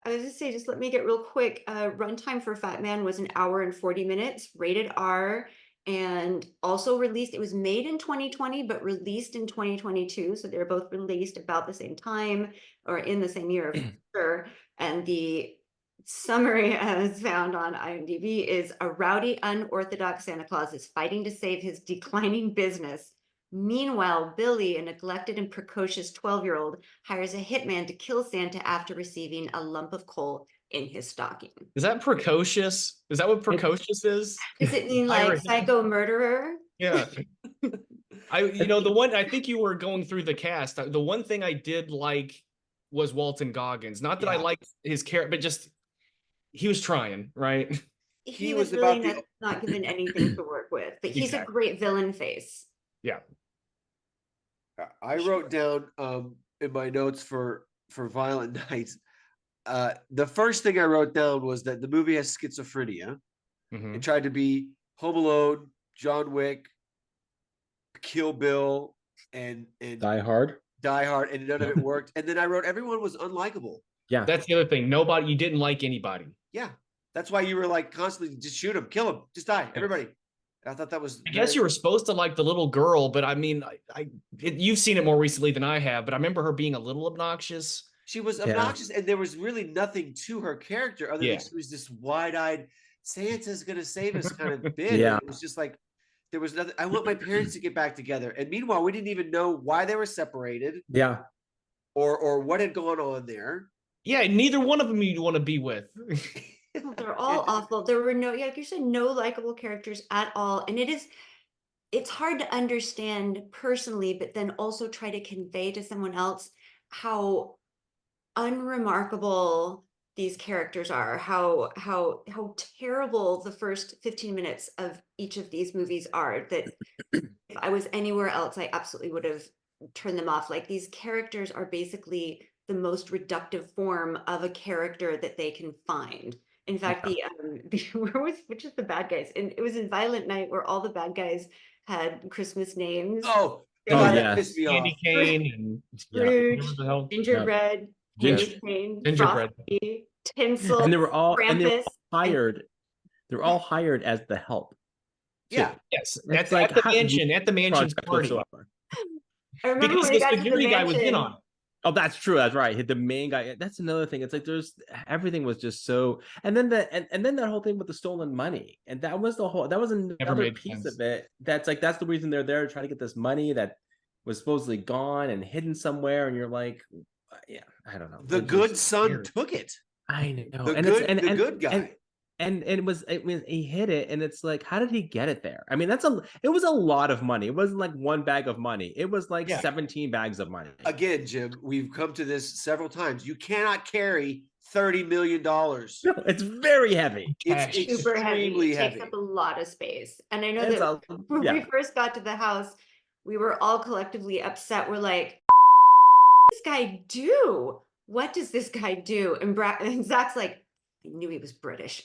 I was just say, just let me get real quick. Runtime for Fatman was an hour and 40 minutes, rated R, and also released. It was made in 2020, but released in 2022. So they're both released about the same time or in the same year, for sure. And the summary, as found on IMDb, is a rowdy, unorthodox Santa Claus is fighting to save his declining business. Meanwhile, Billy, a neglected and precocious 12-year-old, hires a hitman to kill Santa after receiving a lump of coal in his stocking. Is that precocious? Is that what precocious is? Does it mean like psycho murderer? Yeah. The one, I think you were going through the cast. The one thing I did like was Walton Goggins. Not that I liked his character, but just he was trying, right? He was really not given anything to work with, but he's a great villain face. Yeah. I wrote down in my notes for Violent Nights. The first thing I wrote down was that the movie has schizophrenia. It tried to be Home Alone, John Wick, Kill Bill, and Die Hard, and none of it worked. And then I wrote everyone was unlikable. Yeah, that's the other thing. You didn't like anybody. Yeah, that's why you were like constantly just shoot him, kill him, just die, everybody. I thought that was. I guess you were supposed to like the little girl, but I mean, you've seen it more recently than I have. But I remember her being a little obnoxious. She was obnoxious, and there was really nothing to her character other than she was this wide-eyed Santa's gonna save us kind of bitch. Yeah, it was just like there was nothing. I want my parents to get back together, and meanwhile, we didn't even know why they were separated. Yeah, or what had gone on there. Yeah, neither one of them you'd want to be with. They're all awful. There were no, like you said, no likable characters at all. And it's hard to understand personally, but then also try to convey to someone else how unremarkable these characters are, how terrible the first 15 minutes of each of these movies are, that if I was anywhere else, I absolutely would have turned them off. Like, these characters are basically the most reductive form of a character that they can find. In fact, which is the bad guys? And it was in Violent Night where all the bad guys had Christmas names. That pissed me Candy off. cane and Scrooge, gingerbread, gingerbread, Frosty, Tinsel, and they were all hired. They're all hired as the help. Yeah. Yes. That's like at the mansion's party. I remember because the security guy was in on it. Oh, that's true. That's right. The main guy. That's another thing. It's like everything was just so. And then that whole thing with the stolen money, and that was another piece of it. That's the reason they're there, trying to get this money that was supposedly gone and hidden somewhere. And you're like, yeah, I don't know. The good son took it. I know. The good guy. And it was he hid it, and it's like, how did he get it there? I mean, it was a lot of money. It wasn't like one bag of money. It was like 17 bags of money. Again, Jim, we've come to this several times. You cannot carry $30 million. No, it's very heavy. It's super heavy. It takes up a lot of space. And I know that when we first got to the house, we were all collectively upset. We're like, what does this guy do? What does this guy do? And Zach's like, I knew he was British.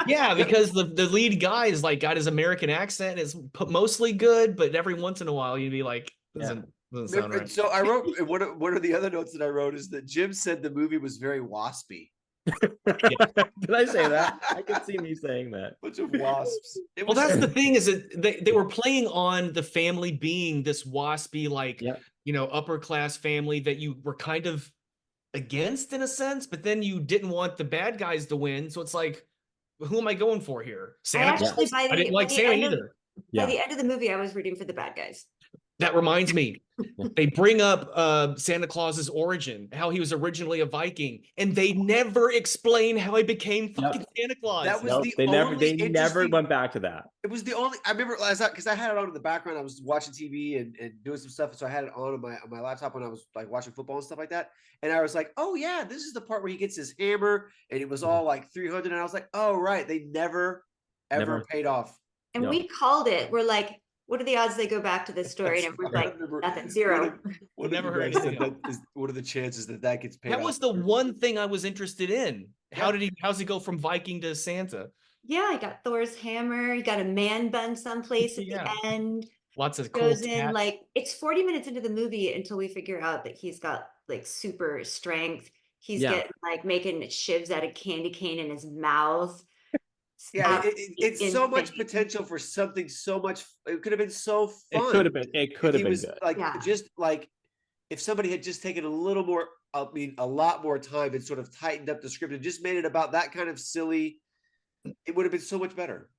Yeah, because the lead guy is like got his American accent, is mostly good, but every once in a while you'd be like, doesn't sound right. So I wrote one of the other notes that I wrote is that Jim said the movie was very waspy. Did I say that? I could see me saying that. Bunch of wasps. Well, that's the thing, is that they were playing on the family being this waspy, like upper class family that you were kind of against in a sense, but then you didn't want the bad guys to win, so it's like, who am I going for here? Santa? I didn't like Santa either. By the end of the movie, I was rooting for the bad guys. That reminds me, they bring up Santa Claus's origin, how he was originally a Viking, and they never explain how he became fucking Santa Claus. That was they never went back to that. It was the only, I remember because I had it on in the background. I was watching TV and doing some stuff, so I had it on my laptop when I was like watching football and stuff like that. And I was like, oh yeah, this is the part where he gets his hammer, and it was all like 300. And I was like, oh right, they never paid off. And we called it. We're like, what are the odds they go back to this story? And we're like, nothing, zero. Never heard anything. What are the chances that gets paid? That was the one thing I was interested in. How's he go from Viking to Santa? Yeah, he got Thor's hammer. He got a man bun someplace at the end. Lots of goes in like, it's 40 minutes into the movie until we figure out that he's got like super strength. He's getting like making shivs out of candy cane in his mouth. Yeah, it's so much potential for something so much. It could have been so fun. It could have been good. Like just like if somebody had just taken a little more, I mean, a lot more time and sort of tightened up the script and just made it about that kind of silly, it would have been so much better.